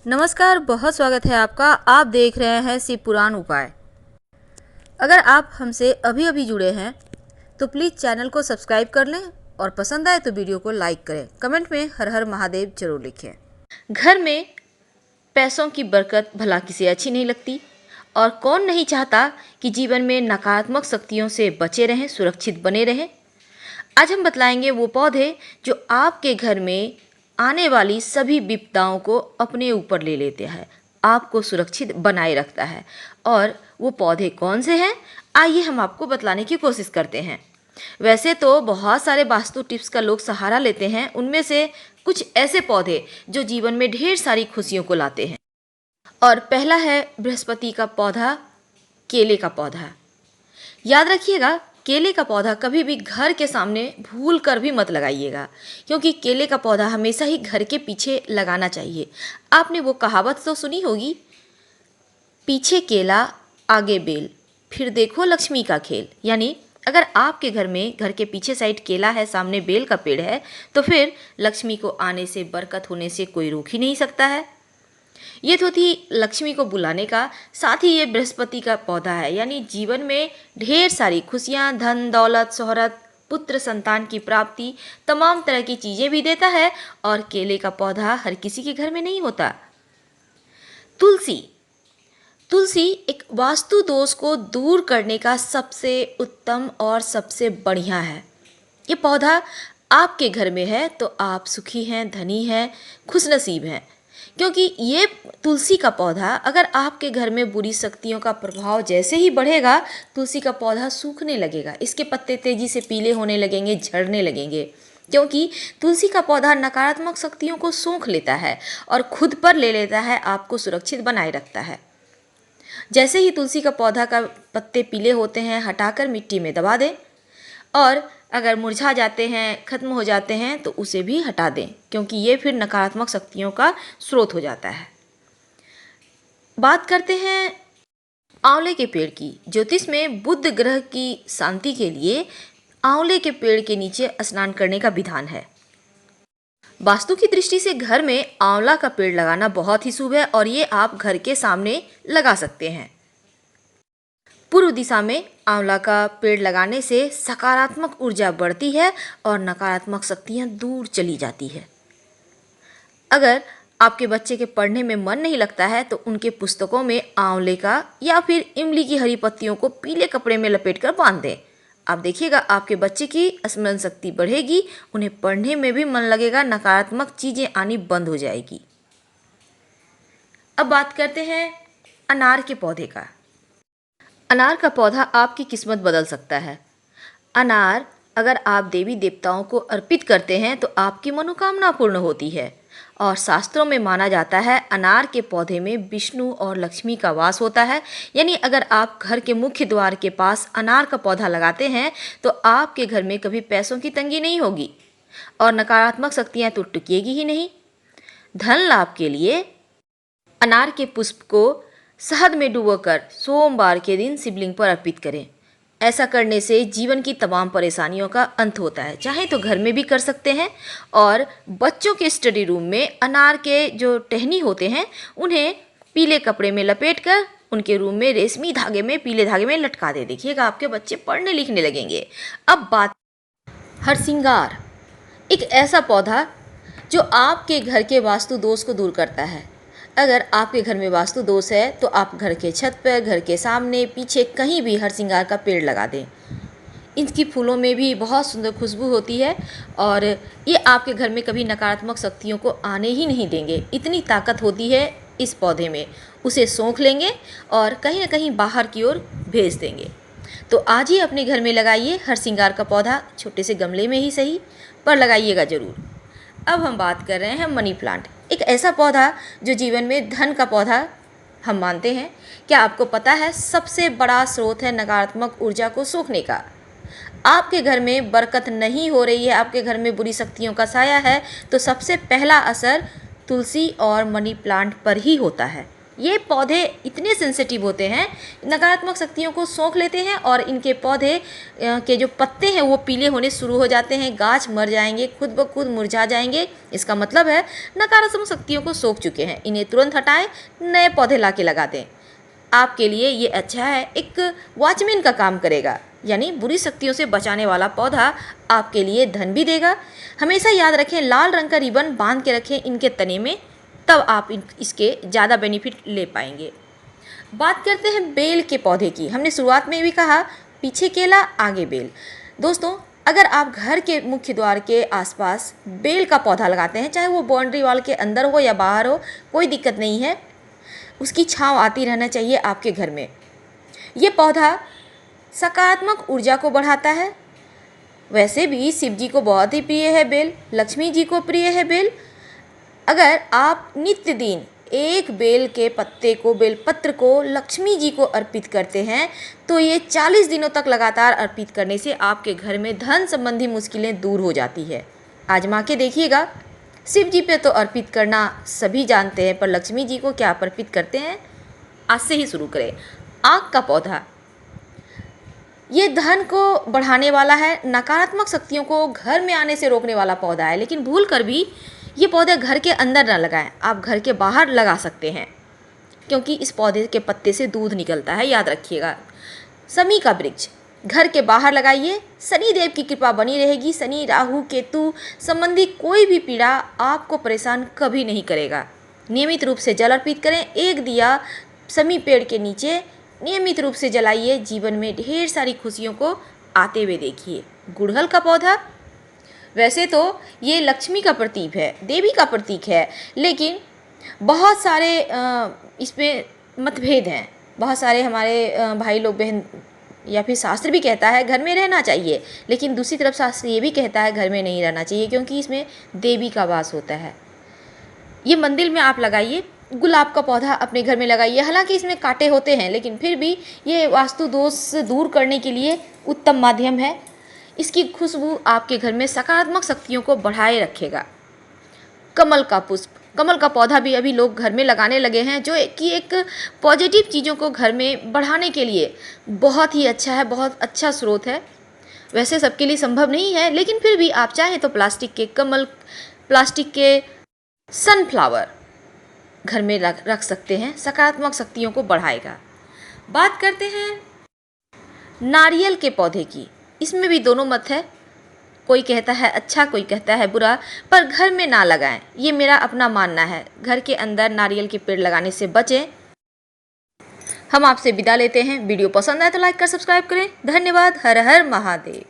नमस्कार, बहुत स्वागत है आपका। आप देख रहे हैं शिव पुराण उपाय। अगर आप हमसे अभी अभी जुड़े हैं तो प्लीज़ चैनल को सब्सक्राइब कर लें और पसंद आए तो वीडियो को लाइक करें। कमेंट में हर हर महादेव जरूर लिखें। घर में पैसों की बरकत भला किसे अच्छी नहीं लगती, और कौन नहीं चाहता कि जीवन में नकारात्मक शक्तियों से बचे रहें, सुरक्षित बने रहें। आज हम बतलाएंगे वो पौधे जो आपके घर में आने वाली सभी विपदाओं को अपने ऊपर ले लेते हैं, आपको सुरक्षित बनाए रखता है। और वो पौधे कौन से हैं, आइए हम आपको बतलाने की कोशिश करते हैं। वैसे तो बहुत सारे वास्तु टिप्स का लोग सहारा लेते हैं, उनमें से कुछ ऐसे पौधे जो जीवन में ढेर सारी खुशियों को लाते हैं। और पहला है बृहस्पति का पौधा, केले का पौधा। याद रखिएगा, केले का पौधा कभी भी घर के सामने भूल कर भी मत लगाइएगा, क्योंकि केले का पौधा हमेशा ही घर के पीछे लगाना चाहिए। आपने वो कहावत तो सुनी होगी, पीछे केला आगे बेल, फिर देखो लक्ष्मी का खेल। यानी अगर आपके घर में घर के पीछे साइड केला है, सामने बेल का पेड़ है, तो फिर लक्ष्मी को आने से, बरकत होने से कोई रोक ही नहीं सकता है। ये तो थी लक्ष्मी को बुलाने का। साथ ही ये बृहस्पति का पौधा है, यानी जीवन में ढेर सारी खुशियाँ, धन दौलत, शोहरत, पुत्र संतान की प्राप्ति, तमाम तरह की चीज़ें भी देता है। और केले का पौधा हर किसी के घर में नहीं होता। तुलसी। तुलसी एक वास्तु दोष को दूर करने का सबसे उत्तम और सबसे बढ़िया है। ये पौधा आपके घर में है तो आप सुखी हैं, धनी हैं, खुशनसीब हैं, क्योंकि ये तुलसी का पौधा अगर आपके घर में बुरी शक्तियों का प्रभाव जैसे ही बढ़ेगा, तुलसी का पौधा सूखने लगेगा, इसके पत्ते तेजी से पीले होने लगेंगे, झड़ने लगेंगे, क्योंकि तुलसी का पौधा नकारात्मक शक्तियों को सोख लेता है और खुद पर ले लेता है, आपको सुरक्षित बनाए रखता है। जैसे ही तुलसी का पौधा का पत्ते पीले होते हैं, हटाकर मिट्टी में दबा दें, और अगर मुरझा जाते हैं, खत्म हो जाते हैं, तो उसे भी हटा दें, क्योंकि ये फिर नकारात्मक शक्तियों का स्रोत हो जाता है। बात करते हैं आंवले के पेड़ की। ज्योतिष में बुध ग्रह की शांति के लिए आंवले के पेड़ के नीचे स्नान करने का विधान है। वास्तु की दृष्टि से घर में आंवला का पेड़ लगाना बहुत ही शुभ है, और ये आप घर के सामने लगा सकते हैं। पूर्व दिशा में आंवला का पेड़ लगाने से सकारात्मक ऊर्जा बढ़ती है और नकारात्मक शक्तियां दूर चली जाती है। अगर आपके बच्चे के पढ़ने में मन नहीं लगता है तो उनके पुस्तकों में आंवले का या फिर इमली की हरी पत्तियों को पीले कपड़े में लपेटकर बांध दें। आप देखिएगा, आपके बच्चे की स्मरण शक्ति बढ़ेगी, उन्हें पढ़ने में भी मन लगेगा, नकारात्मक चीज़ें आनी बंद हो जाएगी। अब बात करते हैं अनार के पौधे का। अनार का पौधा आपकी किस्मत बदल सकता है। अनार अगर आप देवी देवताओं को अर्पित करते हैं तो आपकी मनोकामना पूर्ण होती है, और शास्त्रों में माना जाता है अनार के पौधे में विष्णु और लक्ष्मी का वास होता है। यानी अगर आप घर के मुख्य द्वार के पास अनार का पौधा लगाते हैं तो आपके घर में कभी पैसों की तंगी नहीं होगी, और नकारात्मक शक्तियाँ तो टिकेगी ही नहीं। धन लाभ के लिए अनार के पुष्प को शहद में डुबोकर सोमवार के दिन शिवलिंग पर अर्पित करें। ऐसा करने से जीवन की तमाम परेशानियों का अंत होता है। चाहे तो घर में भी कर सकते हैं, और बच्चों के स्टडी रूम में अनार के जो टहनी होते हैं उन्हें पीले कपड़े में लपेटकर उनके रूम में रेशमी धागे में, पीले धागे में लटका दे। देखिएगा, आपके बच्चे पढ़ने लिखने लगेंगे। अब बात हरसिंगार, एक ऐसा पौधा जो आपके घर के वास्तु दोष को दूर करता है। अगर आपके घर में वास्तु दोष है तो आप घर के छत पर, घर के सामने, पीछे कहीं भी हरसिंगार का पेड़ लगा दें। इनकी फूलों में भी बहुत सुंदर खुशबू होती है, और ये आपके घर में कभी नकारात्मक शक्तियों को आने ही नहीं देंगे। इतनी ताकत होती है इस पौधे में। उसे सोख लेंगे और कहीं ना कहीं बाहर की ओर भेज देंगे। तो आज ही अपने घर में लगाइए हरसिंगार का पौधा, छोटे से गमले में ही सही, पर लगाइएगा ज़रूर। अब हम बात कर रहे हैं मनी प्लांट, एक ऐसा पौधा जो जीवन में धन का पौधा हम मानते हैं। क्या आपको पता है सबसे बड़ा स्रोत है नकारात्मक ऊर्जा को सोखने का? आपके घर में बरकत नहीं हो रही है, आपके घर में बुरी शक्तियों का साया है, तो सबसे पहला असर तुलसी और मनी प्लांट पर ही होता है। ये पौधे इतने सेंसिटिव होते हैं, नकारात्मक शक्तियों को सोख लेते हैं और इनके पौधे के जो पत्ते हैं वो पीले होने शुरू हो जाते हैं, गाछ मर जाएंगे, खुद ब खुद मुरझा जाएंगे। इसका मतलब है नकारात्मक शक्तियों को सोख चुके हैं। इन्हें तुरंत हटाएं, नए पौधे ला के लगा दें। आपके लिए ये अच्छा है, एक वॉचमैन का काम करेगा, यानी बुरी शक्तियों से बचाने वाला पौधा आपके लिए धन भी देगा। हमेशा याद रखें, लाल रंग का रिबन बांध के रखें इनके तने में, तब आप इसके ज़्यादा बेनिफिट ले पाएंगे। बात करते हैं बेल के पौधे की। हमने शुरुआत में भी कहा, पीछे केला आगे बेल। दोस्तों, अगर आप घर के मुख्य द्वार के आसपास बेल का पौधा लगाते हैं, चाहे वो बाउंड्री वॉल के अंदर हो या बाहर हो, कोई दिक्कत नहीं है, उसकी छांव आती रहना चाहिए आपके घर में। ये पौधा सकारात्मक ऊर्जा को बढ़ाता है। वैसे भी शिव जी को बहुत ही प्रिय है बेल, लक्ष्मी जी को प्रिय है बेल। अगर आप नित्य दिन एक बेल के पत्ते को, बेलपत्र को लक्ष्मी जी को अर्पित करते हैं, तो ये 40 दिनों तक लगातार अर्पित करने से आपके घर में धन संबंधी मुश्किलें दूर हो जाती है। आजमा के देखिएगा। शिव जी पे तो अर्पित करना सभी जानते हैं, पर लक्ष्मी जी को क्या अर्पित करते हैं? आज से ही शुरू करें। आँख का पौधा, ये धन को बढ़ाने वाला है, नकारात्मक शक्तियों को घर में आने से रोकने वाला पौधा है। लेकिन भूल कर भी ये पौधे घर के अंदर ना लगाएं, आप घर के बाहर लगा सकते हैं, क्योंकि इस पौधे के पत्ते से दूध निकलता है, याद रखिएगा। शमी का वृक्ष घर के बाहर लगाइए, शनि देव की कृपा बनी रहेगी। शनि, राहु, केतु संबंधी कोई भी पीड़ा आपको परेशान कभी नहीं करेगा। नियमित रूप से जल अर्पित करें। एक दिया शमी पेड़ के नीचे नियमित रूप से जलाइए, जीवन में ढेर सारी खुशियों को आते हुए देखिए। गुड़हल का पौधा, वैसे तो ये लक्ष्मी का प्रतीक है, देवी का प्रतीक है, लेकिन बहुत सारे इसमें मतभेद हैं। बहुत सारे हमारे भाई लोग, बहन, या फिर शास्त्र भी कहता है घर में रहना चाहिए, लेकिन दूसरी तरफ शास्त्र ये भी कहता है घर में नहीं रहना चाहिए, क्योंकि इसमें देवी का वास होता है। ये मंदिर में आप लगाइए। गुलाब का पौधा अपने घर में लगाइए। हालांकि इसमें कांटे होते हैं, लेकिन फिर भी ये वास्तु दोष दूर करने के लिए उत्तम माध्यम है। इसकी खुशबू आपके घर में सकारात्मक शक्तियों को बढ़ाए रखेगा। कमल का पुष्प, कमल का पौधा भी अभी लोग घर में लगाने लगे हैं, जो कि एक पॉजिटिव चीज़ों को घर में बढ़ाने के लिए बहुत ही अच्छा है, बहुत अच्छा स्रोत है। वैसे सबके लिए संभव नहीं है, लेकिन फिर भी आप चाहें तो प्लास्टिक के कमल, प्लास्टिक के सनफ्लावर घर में रख सकते हैं, सकारात्मक शक्तियों को बढ़ाएगा। बात करते हैं नारियल के पौधे की। इसमें भी दोनों मत है, कोई कहता है अच्छा, कोई कहता है बुरा, पर घर में ना लगाएं, ये मेरा अपना मानना है। घर के अंदर नारियल के पेड़ लगाने से बचें। हम आपसे विदा लेते हैं। वीडियो पसंद आए तो लाइक कर सब्सक्राइब करें। धन्यवाद। हर हर महादेव।